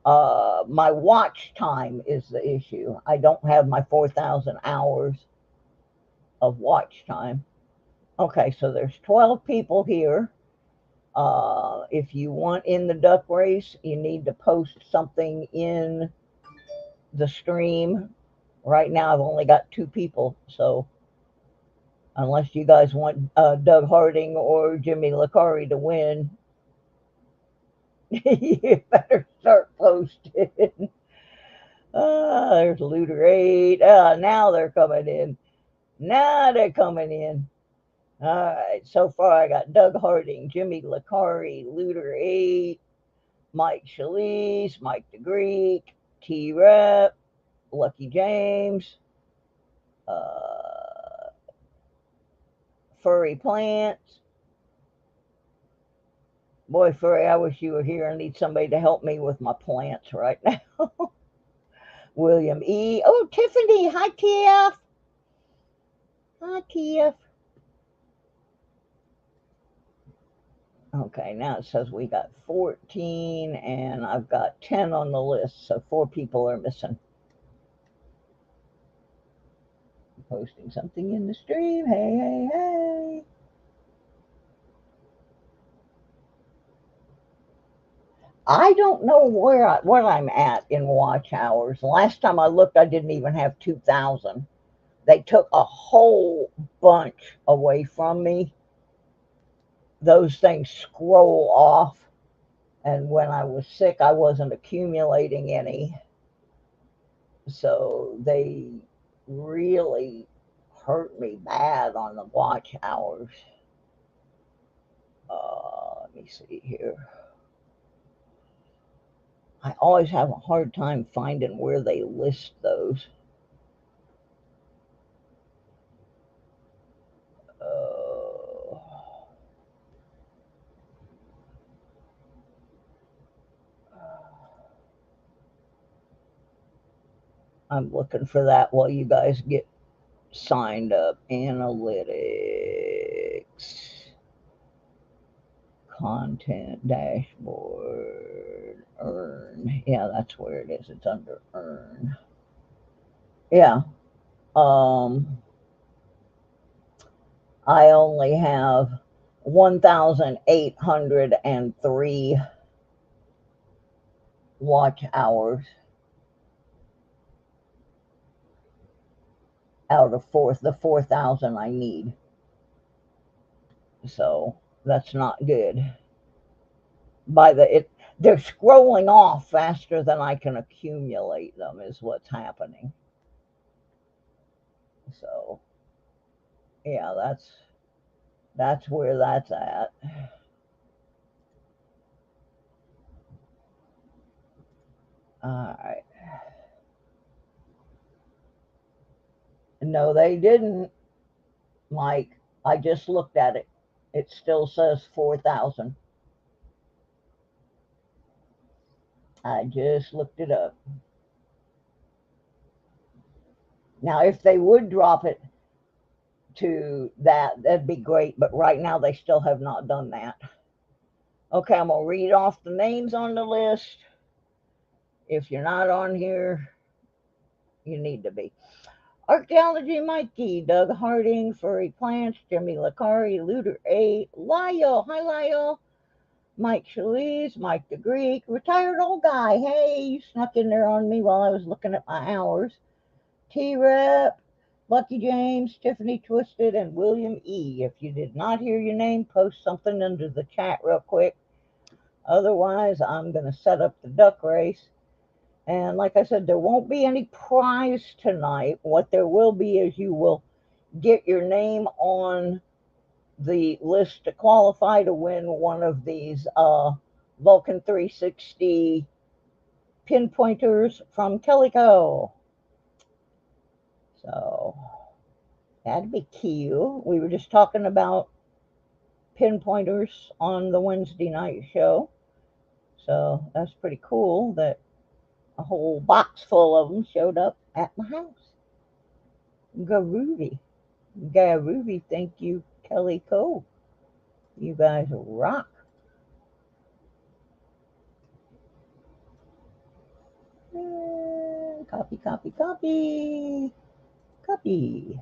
My watch time is the issue. I don't have my 4,000 hours of watch time. Okay, so there's 12 people here. If you want in the duck race, you need to post something in the stream. Right now, I've only got 2 people, so unless you guys want Doug Harding or Jimmy Licari to win, you better start posting. There's Looter 8. Now they're coming in. Now they're coming in. All right, so far I got Doug Harding, Jimmy Licari, Looter 8, Mike Schalise, Mike the Greek, T-Rep, Lucky James, Furry Plants. Boy, Furry, I wish you were here. I need somebody to help me with my plants right now. William E. Oh, Tiffany. Hi, Tiff. Hi, Tiff. Okay, now it says we got 14, and I've got 10 on the list, so 4 people are missing. Posting something in the stream. Hey, hey, hey. I don't know what I'm at in watch hours. Last time I looked, I didn't even have 2,000. They took a whole bunch away from me. Those things scroll off, and when I was sick, I wasn't accumulating any. So they really hurt me bad on the watch hours. Let me see here. I always have a hard time finding where they list those. I'm looking for that while you guys get signed up. Analytics, content dashboard, earn. Yeah, that's where it is. It's under earn. Yeah. I only have 1,803 watch hours out of the 4,000 I need. So that's not good. They're scrolling off faster than I can accumulate them is what's happening. So yeah, that's where that's at. All right. No, they didn't, Mike. I just looked at it. It still says 4,000. I just looked it up. Now, if they would drop it to that, that'd be great. But right now, they still have not done that. Okay, I'm going to read off the names on the list. If you're not on here, you need to be. Archaeology Mikey, Doug Harding, Furry Plants, Jimmy Licari, Looter 8, Lyle, hi Lyle, Mike Schalise, Mike the Greek, retired old guy, hey, you snuck in there on me while I was looking at my hours, T-Rep, Lucky James, Tiffany Twisted, and William E. If you did not hear your name, post something under the chat real quick. Otherwise, I'm going to set up the duck race. And like I said, there won't be any prize tonight. What there will be is you will get your name on the list to qualify to win one of these Vulcan 360 pinpointers from Calico. So that'd be cute. We were just talking about pinpointers on the Wednesday night show. So that's pretty cool that a whole box full of them showed up at my house. Groovy. Groovy. Thank you, Kelly Cole. You guys rock. Copy, copy, copy. Copy.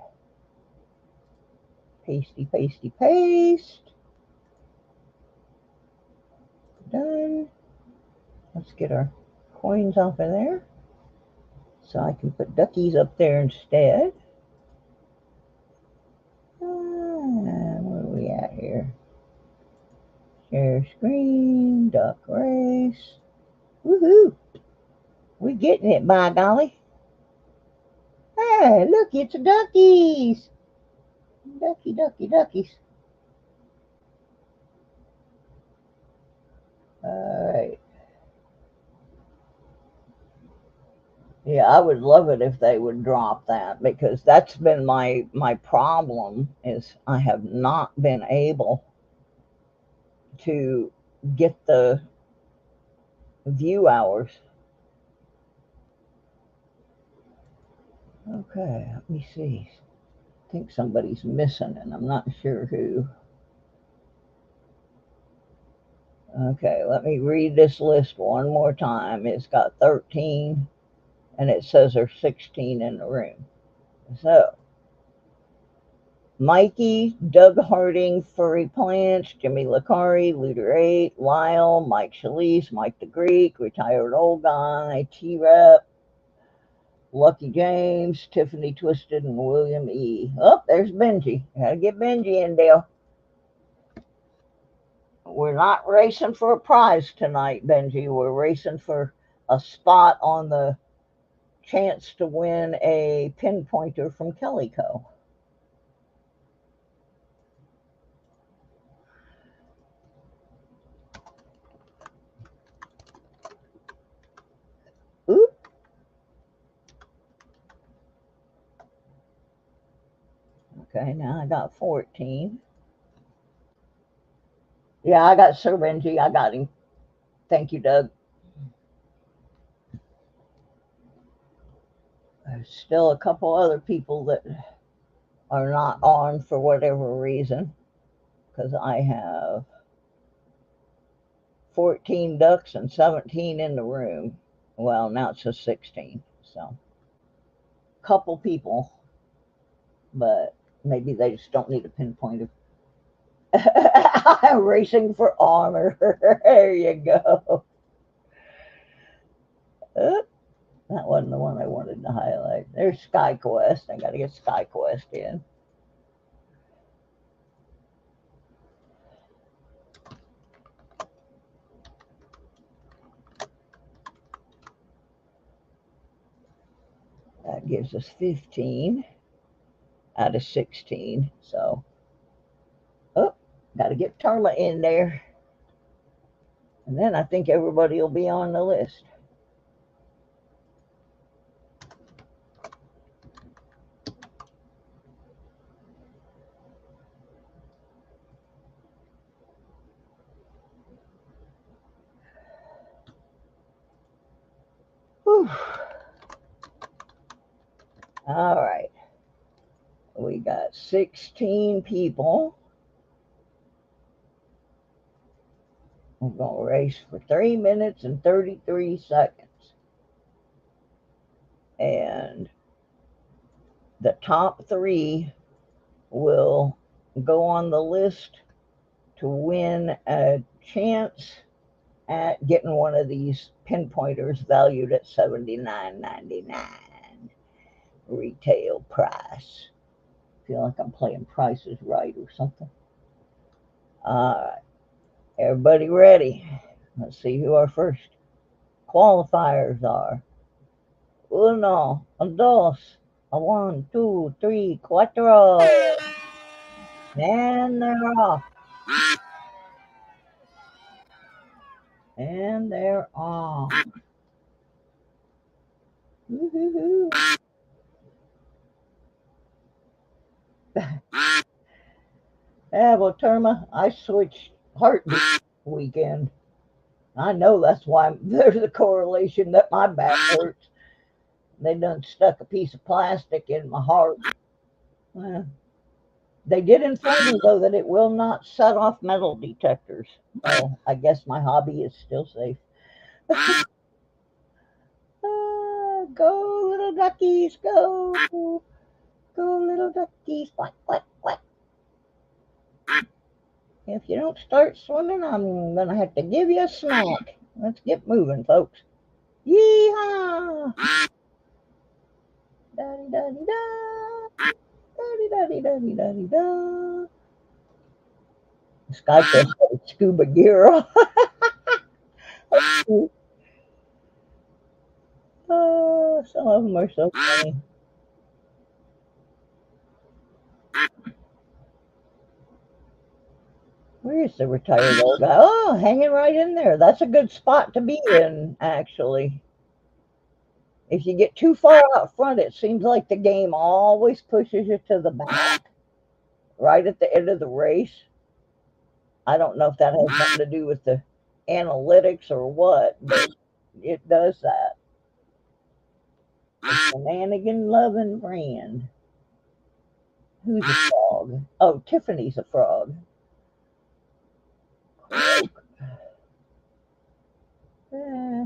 Pasty, pasty, paste. Done. Let's get our coins off of there so I can put duckies up there instead. Where are we at here? Share screen, duck race. Woohoo! We're getting it, by golly. Hey, look, it's a duckies. Ducky, ducky, duckies. All right. Yeah, I would love it if they would drop that, because that's been my problem is I have not been able to get the view hours. Okay, let me see. I think somebody's missing and I'm not sure who. Okay, let me read this list one more time. It's got 13 and it says there's 16 in the room. So, Mikey, Doug Harding, Furry Plants, Jimmy Licari, Looter 8, Lyle, Mike Shalise, Mike the Greek, Retired Old Guy, T-Rep, Lucky James, Tiffany Twisted, and William E. Oh, there's Benji. Gotta get Benji in there. We're not racing for a prize tonight, Benji. We're racing for a spot on the chance to win a pinpointer from Kellyco. Oop. Okay, now I got 14. Yeah, I got Sir Benji. I got him. Thank you, Doug. There's still a couple other people that are not on for whatever reason, because I have 14 ducks and 17 in the room. Well, now it's just 16. So, couple people, but maybe they just don't need a pinpointer. Racing for honor. There you go. That wasn't the one I wanted to highlight. There's SkyQuest. I got to get SkyQuest in. That gives us 15 out of 16. So, oh, got to get Tarla in there. And then I think everybody will be on the list. Whew. All right. We got 16 people. We're going to race for 3 minutes and 33 seconds. And the top 3 will go on the list to win a chance at getting one of these pinpointers valued at $79.99 retail price. Feel like I'm playing Price is Right or something. All right, everybody ready? Let's see who our first qualifiers are. Uno, dos, 1, 2, 3, cuatro. And they're off. And they're off. Woo-hoo-hoo. Yeah, well, Terma, I switched heartbeat weekend. I know that's why there's a correlation that my back hurts. They done stuck a piece of plastic in my heart. Well, they did inform me, though, that it will not set off metal detectors. So I guess my hobby is still safe. Go, little duckies, go. Go, little duckies. Quack, quack, quack. If you don't start swimming, I'm going to have to give you a smack. Let's get moving, folks. Yeehaw! Da-di-da-di-da. Da-di-da-di-da-di-da-di-da. Skyfish had scuba gear on. Oh, some of them are so funny. Where's the retired old guy? Oh, hanging right in there. That's a good spot to be in, actually. If you get too far out front, it seems like the game always pushes you to the back, right at the end of the race. I don't know if that has something to do with the analytics or what, but it does that. The shenanigan loving friend. Who's a frog? Oh, Tiffany's a frog. Eh.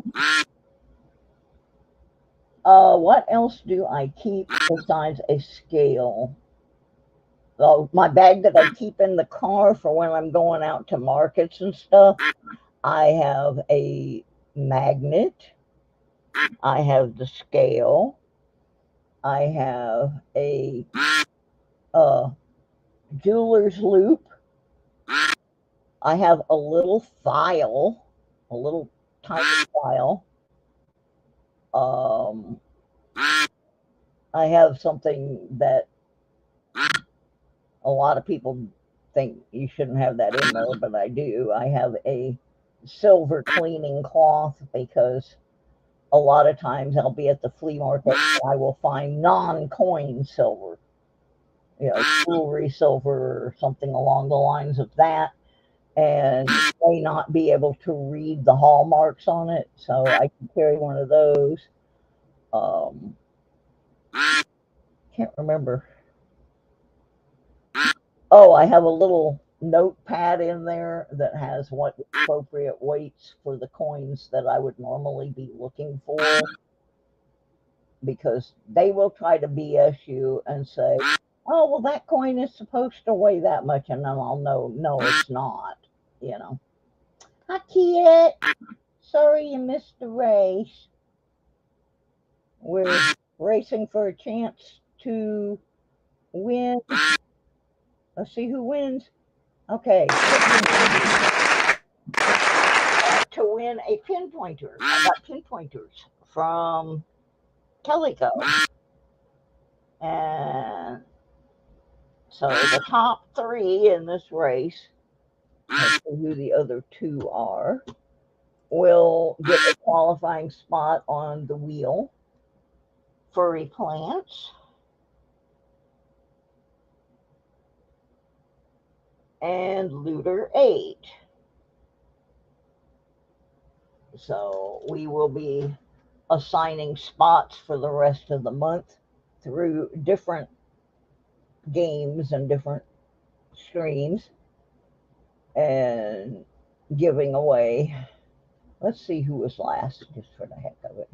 What else do I keep besides a scale? Oh, my bag that I keep in the car for when I'm going out to markets and stuff. I have a magnet. I have the scale. I have a uh, jeweler's loop. I have a little file, a little tiny file. Um, I have something that a lot of people think you shouldn't have that in there, but I do. I have a silver cleaning cloth because a lot of times I'll be at the flea market and I will find non-coin silver, jewelry silver or something along the lines of that, and may not be able to read the hallmarks on it, so I can carry one of those. Um, can't remember. Oh, I have a little notepad in there that has what appropriate weights for the coins that I would normally be looking for, because they will try to BS you and say, oh, well, that coin is supposed to weigh that much, and then I'll know, no, it's not, you know. Hi, kid. Sorry you missed the race. We're racing for a chance to win. Let's see who wins. Okay. To win a pinpointer. I got pinpointers from Calico. And so the top three in this race, let's see who the other two are, will get a qualifying spot on the wheel. Furry Plants and Looter 8. So we will be assigning spots for the rest of the month through different games and different streams and giving away. Let's see who was last, just for the heck of it.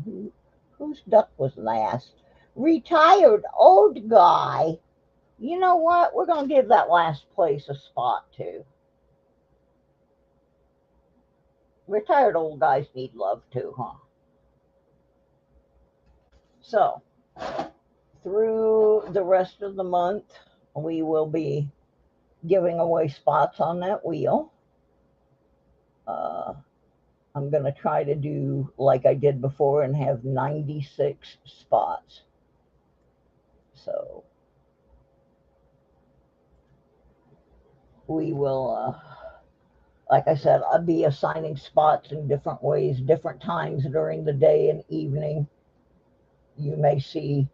Whose duck was last? Retired old guy. You know what? We're going to give that last place a spot too. Retired old guys need love too, huh? So, through the rest of the month, we will be giving away spots on that wheel. I'm going to try to do like I did before and have 96 spots. So we will, like I said, I'll be assigning spots in different ways, different times during the day and evening. You may see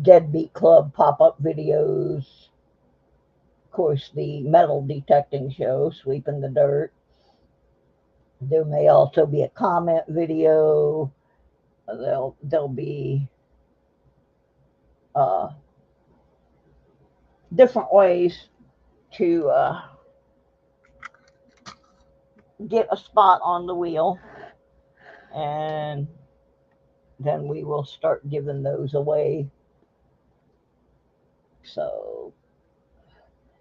Deadbeat Club pop-up videos, course, the metal detecting show, Sweeping the Dirt. There may also be a comment video. There'll be different ways to get a spot on the wheel, and then we will start giving those away. So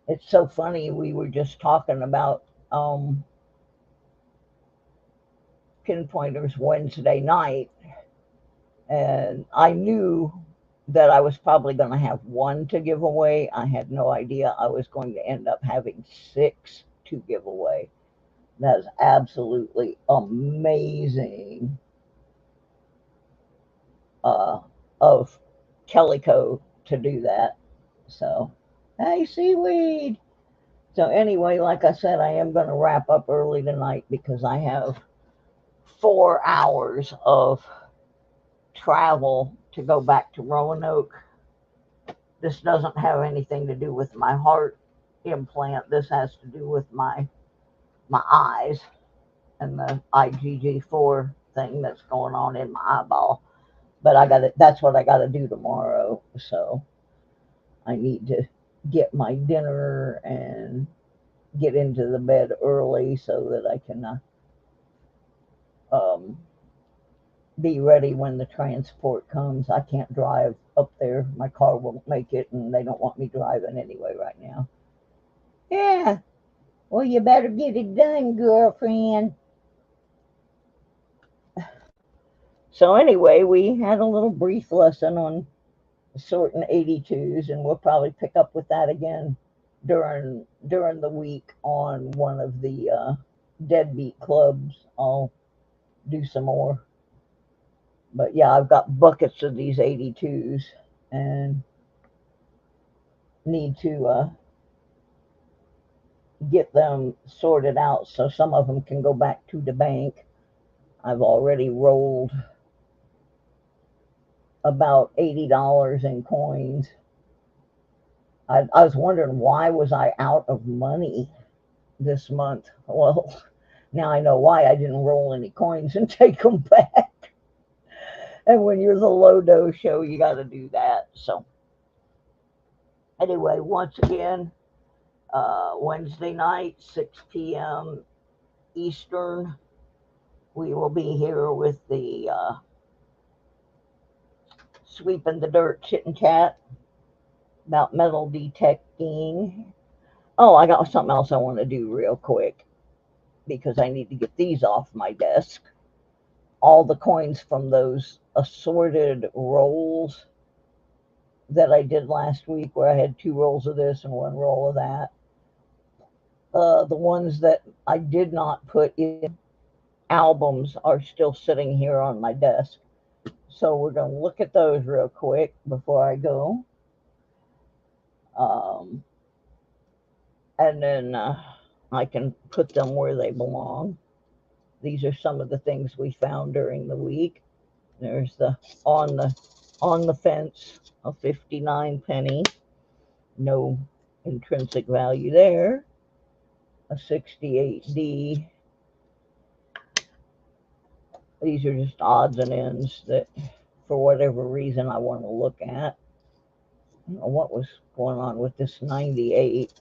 it's so funny. We were just talking about pinpointers Wednesday night, and I knew that I was probably going to have one to give away. I had no idea I was going to end up having 6 to give away. That is absolutely amazing of Calico to do that. So, hey, seaweed. So anyway, like I said, I am going to wrap up early tonight because I have 4 hours of travel to go back to Roanoke. This doesn't have anything to do with my heart implant. This has to do with my eyes and the IgG4 thing that's going on in my eyeball. But that's what I got to do tomorrow. So I need to get my dinner and get into the bed early so that I can be ready when the transport comes. I can't drive up there. My car won't make it, and they don't want me driving anyway right now. Yeah. Well, you better get it done, girlfriend. So anyway, we had a little brief lesson on sorting 82s, and we'll probably pick up with that again during the week on one of the deadbeat clubs. I'll do some more. But yeah, I've got buckets of these 82s and need to get them sorted out so some of them can go back to the bank. I've already rolled about $80 in coins. I was wondering, why was I out of money this month? Well, now I know why. I didn't roll any coins and take them back. And when you're the low dose show, you got to do that. So anyway, once again, Wednesday night, 6 p.m. Eastern, we will be here with the Sweeping the Dirt chit and chat about metal detecting. Oh, I got something else I want to do real quick because I need to get these off my desk. All the coins from those assorted rolls that I did last week, where I had 2 rolls of this and 1 roll of that. The ones that I did not put in albums are still sitting here on my desk. So we're going to look at those real quick before I go. And then I can put them where they belong. These are some of the things we found during the week. There's the on the fence, a 59 penny. No intrinsic value there. A 68D. These are just odds and ends that, for whatever reason, I want to look at. I don't know what was going on with this 98.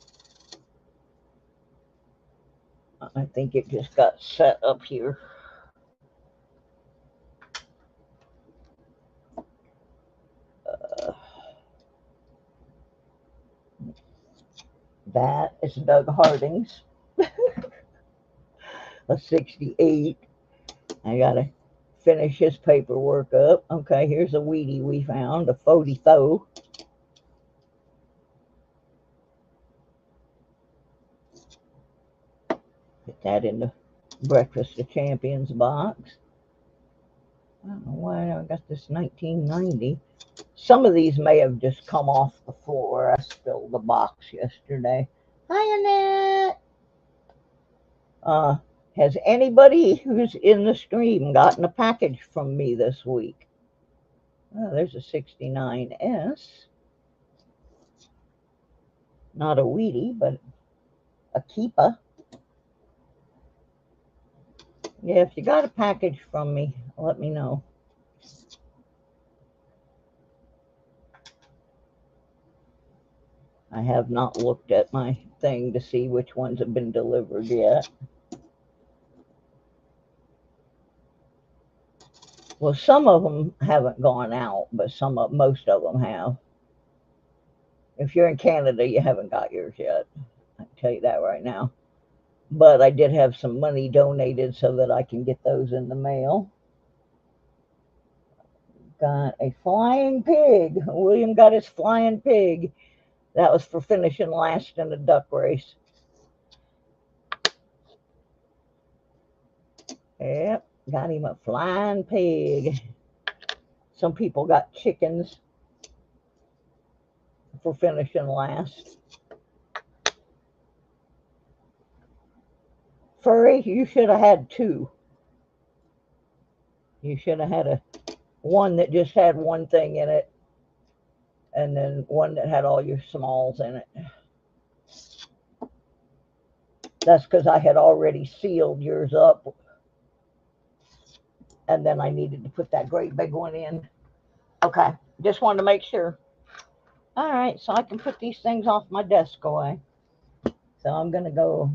I think it just got set up here. That is Doug Harding's. A 68. I gotta finish his paperwork up. Okay, here's a Wheatie we found, a 40-tho. Put that in the Breakfast of Champions box. I don't know why I got this 1990. Some of these may have just come off the floor. I spilled the box yesterday. Hi, Annette. Has anybody who's in the stream gotten a package from me this week? Oh, there's a 69S. Not a Wheatie, but a keeper. Yeah, if you got a package from me, let me know. I have not looked at my thing to see which ones have been delivered yet. Well, some of them haven't gone out, but most of them have. If you're in Canada, you haven't got yours yet. I can tell you that right now. But I did have some money donated so that I can get those in the mail. Got a flying pig. William got his flying pig. That was for finishing last in the duck race. Yep, got him a flying pig. Some people got chickens for finishing last. Furry, you should have had two. You should have had one that just had one thing in it, and then one that had all your smalls in it. That's because I had already sealed yours up, and then I needed to put that great big one in. Okay, just wanted to make sure. All right, so I can put these things off my desk away. So I'm going to go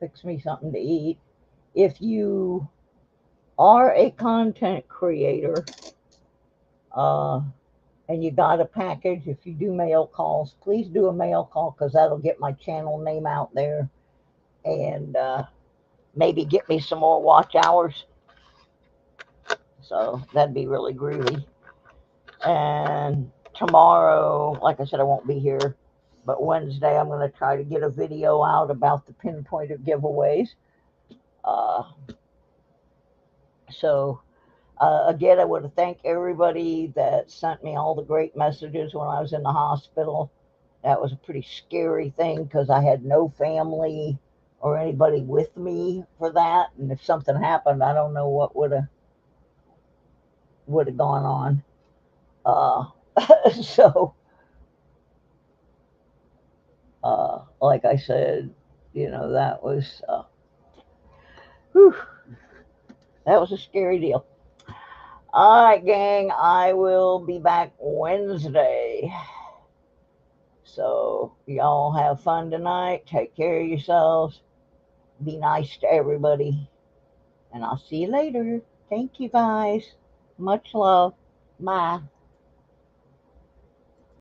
fix me something to eat. If you are a content creator and you got a package, if you do mail calls, please do a mail call because that'll get my channel name out there and maybe get me some more watch hours. So that'd be really groovy. And tomorrow, like I said, I won't be here, but Wednesday I'm going to try to get a video out about the pinpointer giveaways. Again, I want to thank everybody that sent me all the great messages when I was in the hospital. That was a pretty scary thing because I had no family or anybody with me for that. And if something happened, I don't know what would have gone on. So, like I said, that was that was a scary deal. All right, gang, I will be back Wednesday. So y'all have fun tonight. Take care of yourselves. Be nice to everybody. And I'll see you later. Thank you, guys. Much love. Bye.